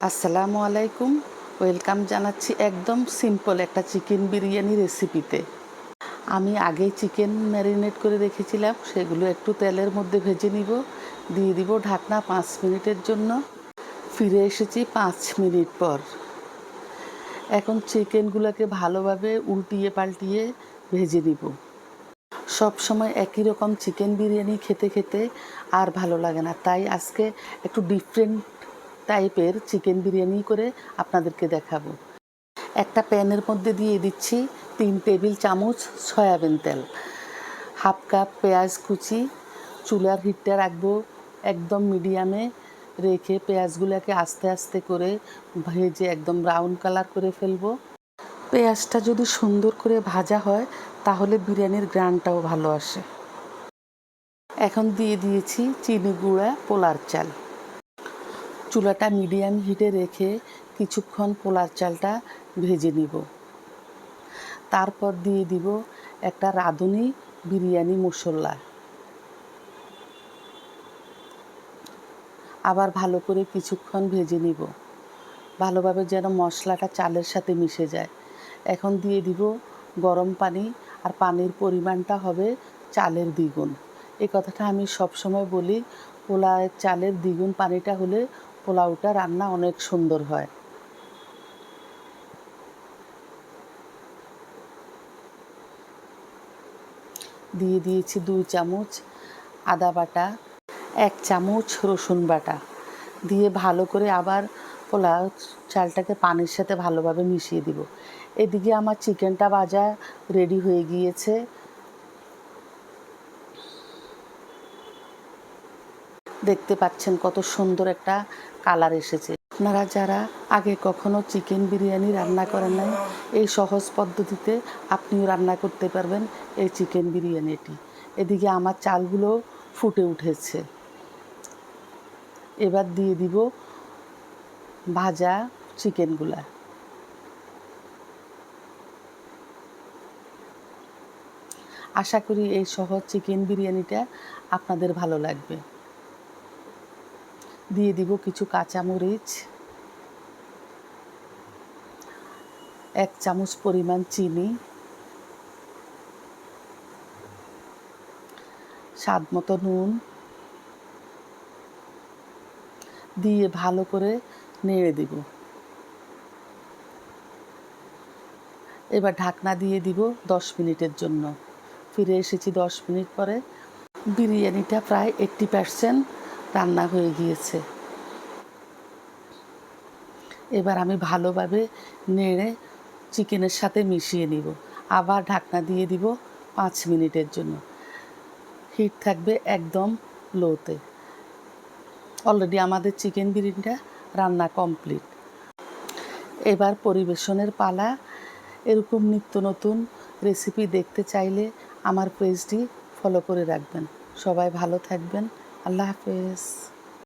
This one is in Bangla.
আসসালামু আলাইকুম। ওয়েলকাম জানাচ্ছি একদম সিম্পল একটা চিকেন বিরিয়ানি রেসিপিতে। আমি আগেই চিকেন ম্যারিনেট করে রেখেছিলাম, সেগুলো একটু তেলের মধ্যে ভেজে নিব। দিয়ে দিব ঢাকনা 5 মিনিটের জন্য। ফিরে এসেছি 5 মিনিট পর। এখন চিকেনগুলোকে ভালোভাবে উল্টিয়ে পাল্টিয়ে ভেজে নিব। সব সময় একই রকম চিকেন বিরিয়ানি খেতে খেতে আর ভালো লাগে না, তাই আজকে একটু ডিফারেন্ট টাইপের চিকেন বিরিয়ানি করে আপনাদেরকে দেখাবো। একটা প্যানের মধ্যে দিয়ে দিচ্ছি 3 টেবিল চামচ সয়াবিন তেল, হাফ কাপ পেঁয়াজ কুচি। চুলার হিটটা রাখবো একদম মিডিয়ামে রেখে পেঁয়াজগুলোকে আস্তে আস্তে করে ভেজে একদম ব্রাউন কালার করে ফেলবো। পেঁয়াজটা যদি সুন্দর করে ভাজা হয় তাহলে বিরিয়ানির গ্রানটাও ভালো আসে। এখন দিয়ে দিয়েছি চিনি গুঁড়া, পোলার চাল। চুলাটা মিডিয়াম হিটে রেখে কিছুক্ষণ পোলার চালটা ভেজে নিব। তারপর দিয়ে দিব একটা রাঁধুনি বিরিয়ানি মশলা। আবার ভালো করে কিছুক্ষণ ভেজে নিব, ভালোভাবে যেন মশলাটা চালের সাথে মিশে যায়। এখন দিয়ে দিব গরম পানি, আর পানির পরিমাণটা হবে চালের দ্বিগুণ। এই কথাটা আমি সবসময় বলি, পোলাওয়ের চালের দ্বিগুণ পানিটা হলে পোলাওটা রান্না অনেক সুন্দর হয়। দিয়ে দিয়েছি 2 চামচ আদা বাটা, 1 চামচ রসুন বাটা। দিয়ে ভালো করে আবার পোলাও চালটাকে পানির সাথে ভালোভাবে মিশিয়ে দিব। এদিকে আমার চিকেনটা ভাজা রেডি হয়ে গিয়েছে। দেখতে পাচ্ছেন কত সুন্দর একটা কালার এসেছে। আপনারা যারা আগে কখনো চিকেন বিরিয়ানি রান্না করেন নাই, এই সহজ পদ্ধতিতে আপনিও রান্না করতে পারবেন এই চিকেন বিরিয়ানিটি। এদিকে আমার চালগুলো ফুটে উঠেছে। এবার দিয়ে দিব ভাজা চিকেনগুলা। আশা করি এই সহজ চিকেন বিরিয়ানিটা আপনাদের ভালো লাগবে। দিয়ে দিব কিছু কাঁচামরিচ, 1 চামচ পরিমাণ চিনি, স্বাদ মতো নুন দিয়ে ভালো করে নেড়ে দিব। এবার ঢাকনা দিয়ে দিব 10 মিনিটের জন্য। ফিরে এসেছি 10 মিনিট পরে। বিরিয়ানিটা প্রায় 80% রান্না হয়ে গিয়েছে। এবার আমি ভালোভাবে নেড়ে চিকেনের সাথে মিশিয়ে নিব। আবার ঢাকনা দিয়ে দিব 5 মিনিটের জন্য। হিট থাকবে একদম লোতে। অলরেডি আমাদের চিকেন বিরিয়ানিটা রান্না কমপ্লিট। এবার পরিবেশনের পালা। এরকম নিত্য নতুন রেসিপি দেখতে চাইলে আমার পেজটি ফলো করে রাখবেন। সবাই ভালো থাকবেন। আল্লাহ হাফেজ।